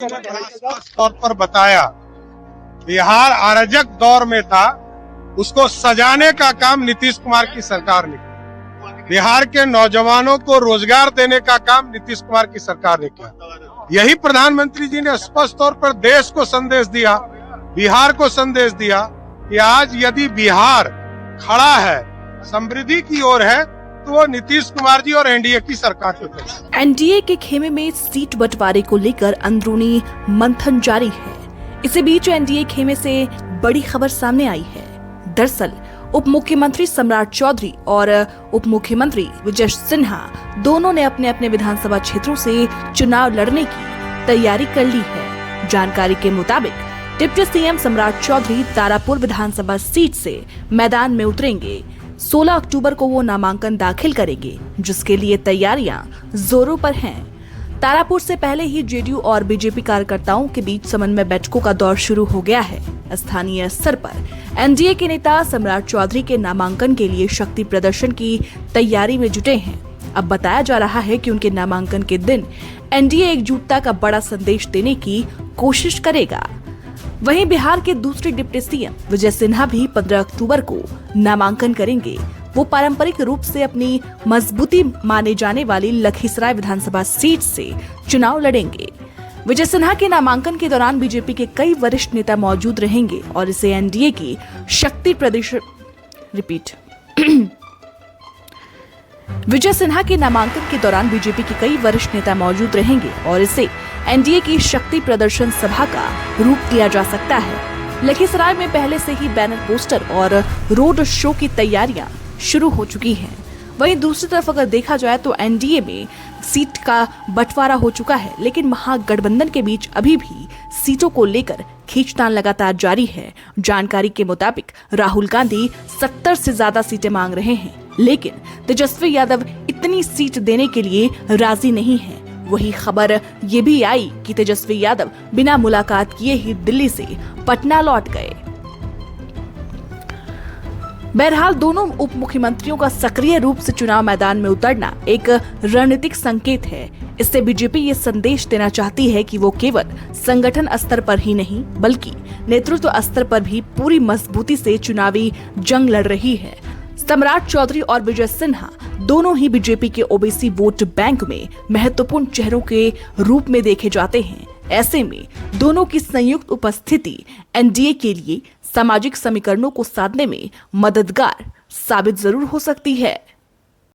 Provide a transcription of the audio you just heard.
स्पष्ट तौर पर बताया, बिहार अराजक दौर में था, उसको सजाने का काम नीतीश कुमार की सरकार ने किया। बिहार के नौजवानों को रोजगार देने का काम नीतीश कुमार की सरकार ने किया। यही प्रधानमंत्री जी ने स्पष्ट तौर पर देश को संदेश दिया, बिहार को संदेश दिया कि आज यदि बिहार खड़ा है, समृद्धि की ओर है, तो वो नीतीश कुमार जी और एनडीए की सरकार की वजह से। एनडीए के खेमे में सीट बंटवारे को लेकर अंदरूनी मंथन जारी है। इसी बीच एनडीए खेमे से बड़ी खबर सामने आई है। दरअसल उप मुख्यमंत्री सम्राट चौधरी और उप मुख्यमंत्री विजय सिन्हा दोनों ने अपने अपने विधानसभा क्षेत्रों से चुनाव लड़ने की तैयारी कर ली है। जानकारी के मुताबिक डिप्टी सीएम सम्राट चौधरी तारापुर विधानसभा सीट से मैदान में उतरेंगे। 16 अक्टूबर को वो नामांकन दाखिल करेंगे, जिसके लिए तैयारियां जोरों पर हैं। तारापुर से पहले ही जेडीयू और बीजेपी कार्यकर्ताओं के बीच समन्वय बैठकों का दौर शुरू हो गया है। स्थानीय स्तर पर एनडीए के नेता सम्राट चौधरी के नामांकन के लिए शक्ति प्रदर्शन की तैयारी में जुटे हैं। अब बताया जा रहा है कि उनके नामांकन के दिन एनडीए एकजुटता का बड़ा संदेश देने की कोशिश करेगा। वहीं बिहार के दूसरे डिप्टी सीएम विजय सिन्हा भी 15 अक्टूबर को नामांकन करेंगे। वो पारंपरिक रूप से अपनी मजबूती माने जाने वाली लखीसराय विधानसभा सीट से चुनाव लड़ेंगे। विजय सिन्हा के नामांकन के दौरान बीजेपी के कई वरिष्ठ नेता मौजूद रहेंगे और इसे एनडीए की शक्ति प्रदर्शन विजय सिन्हा के नामांकन के दौरान बीजेपी के कई वरिष्ठ नेता मौजूद रहेंगे और इसे एनडीए की शक्ति प्रदर्शन सभा का रूप दिया जा सकता है। लखीसराय में पहले से ही बैनर पोस्टर और रोड शो की तैयारियां शुरू हो चुकी हैं। वहीं दूसरी तरफ अगर देखा जाए तो एनडीए में सीट का बंटवारा हो चुका है, लेकिन महागठबंधन के बीच अभी भी सीटों को लेकर खींचतान लगातार जारी है। जानकारी के मुताबिक राहुल गांधी 70 से ज्यादा सीटें मांग रहे हैं, लेकिन तेजस्वी यादव इतनी सीट देने के लिए राजी नहीं है। वही खबर ये भी आई कि तेजस्वी यादव बिना मुलाकात किए ही दिल्ली से पटना लौट गए। बहरहाल दोनों उप मुख्यमंत्रियों का सक्रिय रूप से चुनाव मैदान में उतरना एक रणनीतिक संकेत है। इससे बीजेपी ये संदेश देना चाहती है कि वो केवल संगठन स्तर पर ही नहीं, बल्कि नेतृत्व स्तर पर भी पूरी मजबूती से चुनावी जंग लड़ रही है। सम्राट चौधरी और विजय सिन्हा दोनों ही बीजेपी के ओबीसी वोट बैंक में महत्वपूर्ण चेहरों के रूप में देखे जाते हैं। ऐसे में दोनों की संयुक्त उपस्थिति एनडीए के लिए सामाजिक समीकरणों को साधने में मददगार साबित जरूर हो सकती है।